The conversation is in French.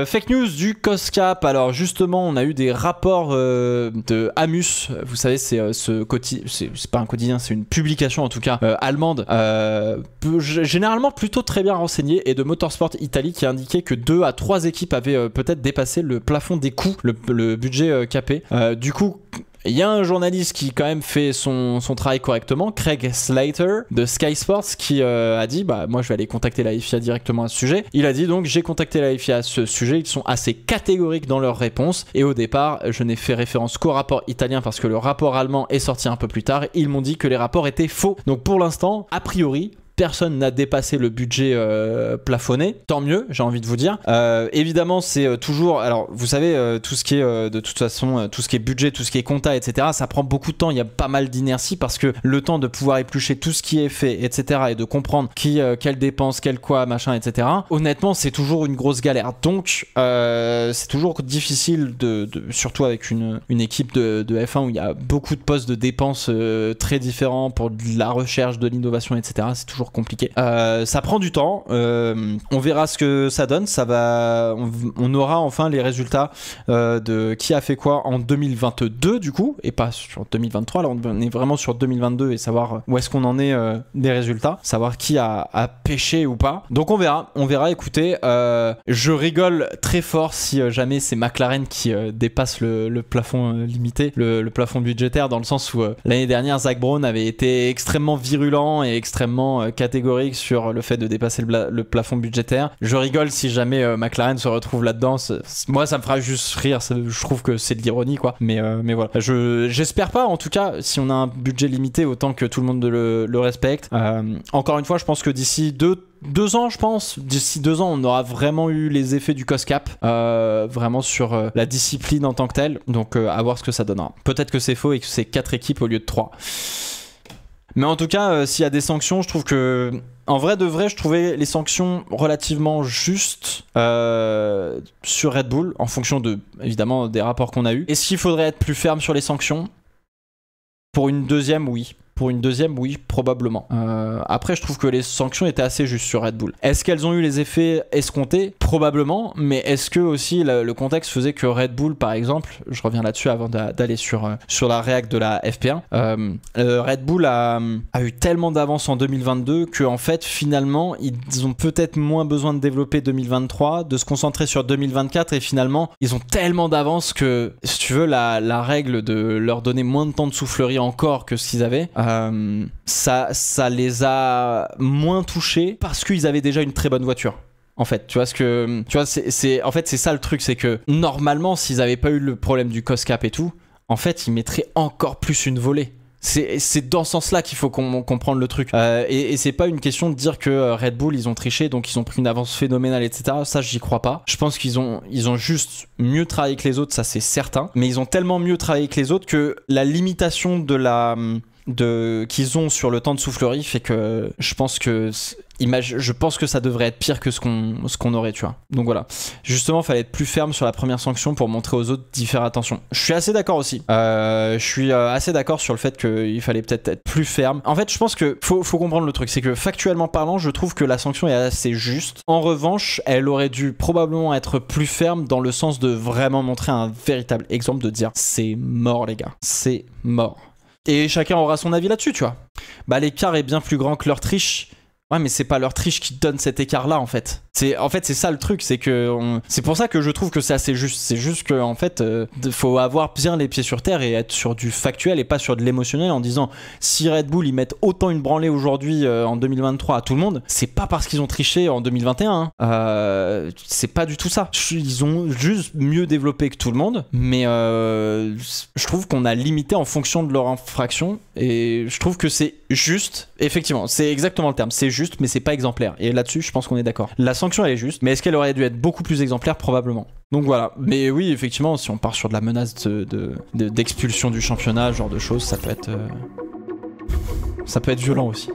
Fake news du COSCAP. Alors justement, on a eu des rapports de Amus. Vous savez, c'est c'est pas un quotidien, c'est une publication en tout cas allemande, généralement plutôt très bien renseignée, et de Motorsport Italie, qui a indiqué que 2 à 3 équipes avaient peut-être dépassé le plafond des coûts, le budget capé. Du coup, il y a un journaliste qui quand même fait son travail correctement, Craig Slater de Sky Sports, qui a dit bah moi je vais aller contacter la FIA directement à ce sujet. Il a dit donc j'ai contacté la FIA à ce sujet, ils sont assez catégoriques dans leurs réponses, et au départ je n'ai fait référence qu'au rapport italien parce que le rapport allemand est sorti un peu plus tard. Ils m'ont dit que les rapports étaient faux. Donc pour l'instant, a priori, personne n'a dépassé le budget plafonné, tant mieux, j'ai envie de vous dire. Évidemment, c'est toujours... Alors, vous savez, tout ce qui est, de toute façon, tout ce qui est budget, tout ce qui est compta, etc., ça prend beaucoup de temps, il y a pas mal d'inertie, parce que le temps de pouvoir éplucher tout ce qui est fait, etc., et de comprendre qui, quelle dépense, quelle quoi, machin, etc., honnêtement, c'est toujours une grosse galère. Donc, c'est toujours difficile, surtout avec une équipe de F1 où il y a beaucoup de postes de dépenses très différents pour de la recherche, de l'innovation, etc., c'est toujours compliqué. Ça prend du temps. On verra ce que ça donne. On aura enfin les résultats de qui a fait quoi en 2022 du coup, et pas sur 2023. Là, on est vraiment sur 2022 et savoir où est-ce qu'on en est des résultats, savoir qui a pêché ou pas. Donc on verra. Écoutez, je rigole très fort si jamais c'est McLaren qui dépasse le plafond limité, le plafond budgétaire, dans le sens où l'année dernière Zak Brown avait été extrêmement virulent et extrêmement catégorique sur le fait de dépasser le plafond budgétaire. Je rigole si jamais McLaren se retrouve là-dedans. Moi, ça me fera juste rire. Je trouve que c'est de l'ironie, quoi. Mais voilà. J'espère pas, en tout cas, si on a un budget limité, autant que tout le monde le respecte. Encore une fois, je pense que d'ici 2 ans, je pense. D'ici 2 ans, on aura vraiment eu les effets du COSCAP, vraiment sur la discipline en tant que telle. Donc, à voir ce que ça donnera. Peut-être que c'est faux et que c'est 4 équipes au lieu de 3. Mais en tout cas, s'il y a des sanctions, je trouve que... En vrai de vrai, je trouvais les sanctions relativement justes sur Red Bull, en fonction évidemment, des rapports qu'on a eus. Est-ce qu'il faudrait être plus ferme sur les sanctions? Pour une deuxième, oui. Pour une deuxième, oui, probablement. Après, je trouve que les sanctions étaient assez justes sur Red Bull. Est-ce qu'elles ont eu les effets escomptés? Probablement. Mais est-ce que aussi le contexte faisait que Red Bull, par exemple, je reviens là-dessus avant d'aller sur la réac de la FP1, Red Bull a eu tellement d'avance en 2022 qu'en fait, finalement, ils ont peut-être moins besoin de développer 2023, de se concentrer sur 2024, et finalement, ils ont tellement d'avance que, si tu veux, la règle de leur donner moins de temps de soufflerie encore que ce qu'ils avaient, ça les a moins touchés parce qu'ils avaient déjà une très bonne voiture. En fait, tu vois en fait, c'est ça le truc, c'est que normalement, s'ils avaient pas eu le problème du COSCAP et tout, en fait, ils mettraient encore plus une volée. C'est dans ce sens-là qu'il faut comprendre le truc. Et c'est pas une question de dire que Red Bull, ils ont triché, donc ils ont pris une avance phénoménale, etc. Ça, j'y crois pas. Je pense qu'ils ont juste mieux travaillé que les autres, ça c'est certain. Mais ils ont tellement mieux travaillé que les autres que la limitation qu'ils ont sur le temps de soufflerie fait que je pense que ça devrait être pire que ce qu'on aurait, tu vois. Donc voilà. Justement, il fallait être plus ferme sur la première sanction pour montrer aux autres d'y faire attention. Je suis assez d'accord aussi. Je suis assez d'accord sur le fait qu'il fallait peut-être être plus ferme. En fait, je pense que faut comprendre le truc. C'est que factuellement parlant, je trouve que la sanction est assez juste. En revanche, elle aurait dû probablement être plus ferme dans le sens de vraiment montrer un véritable exemple, de dire c'est mort, les gars. C'est mort. Et chacun aura son avis là-dessus, tu vois. Bah, l'écart est bien plus grand que leur triche. Ouais, mais c'est pas leur triche qui donne cet écart-là, en fait. C'est ça le truc, c'est pour ça que je trouve que c'est assez juste. C'est juste que, en fait, faut avoir bien les pieds sur terre et être sur du factuel et pas sur de l'émotionnel, en disant si Red Bull ils mettent autant une branlée aujourd'hui en 2023 à tout le monde, c'est pas parce qu'ils ont triché en 2021. C'est pas du tout ça. Ils ont juste mieux développé que tout le monde, mais je trouve qu'on a limité en fonction de leur infraction, et je trouve que c'est juste. Effectivement, c'est exactement le terme. C'est juste, mais c'est pas exemplaire. Et là-dessus, je pense qu'on est d'accord. La sanction, elle est juste, mais est-ce qu'elle aurait dû être beaucoup plus exemplaire? Probablement. Donc voilà. Mais oui, effectivement, si on part sur de la menace d'expulsion du championnat, ce genre de choses, ça peut être violent aussi.